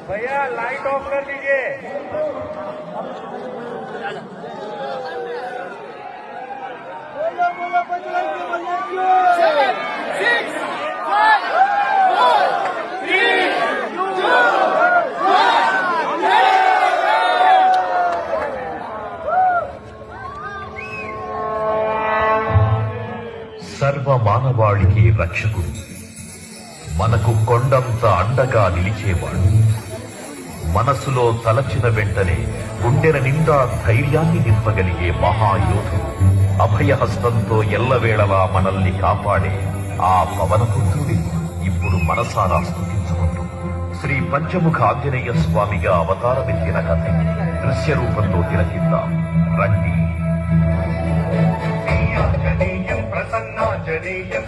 भैया light of कर दीजिए। बोलो बोलो बजरंग बली की। 7, 6, 5, 4, 3, 2, 1। సర్వ మానవాళికి రక్షకుడు, మనకు కొండంత అండగా నిలిచేవాడు, మనసులో తలచిన వెంటనే గుండెల నిండా ధైర్యాన్ని నింపగలిగే మహాయోధుడు, అభయహస్తంతో ఎల్లవేళలా మనల్ని కాపాడే ఆ పవనపుత్రుడి ఇప్పుడు మనసారా స్తుతించుకుంటూ శ్రీ పంచముఖ ఆంజనేయ స్వామిగా అవతారమెత్తిన కథ దృశ్య రూపంలో తిలకిద్దాం రండి. ప్రసన్నాంజనేయం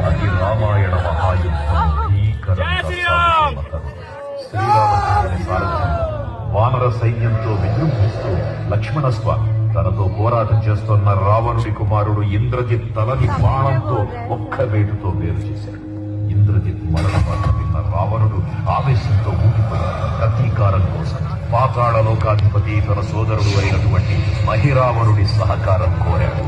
అది రామాయణ మహాయుద్ధం. శ్రీరామచంద్రుని సారథ్యం వానర సైన్యంతో విజృంభిస్తూ లక్ష్మణస్వామి తనతో పోరాటం చేస్తున్న రావణుడి కుమారుడు ఇంద్రజిత్ తలని బాణంతో ఒక్క వేటుతో వేరు చేశాడు. ఇంద్రజిత్ మరణ వార్త విన్న రావణుడు ఆవేశంతో ఊగిపోయాడు. ప్రతీకారం కోసం పాతాళ లోకాధిపతి తన సోదరుడు అయినటువంటి మహిరావణుడి సహకారం కోరాడు.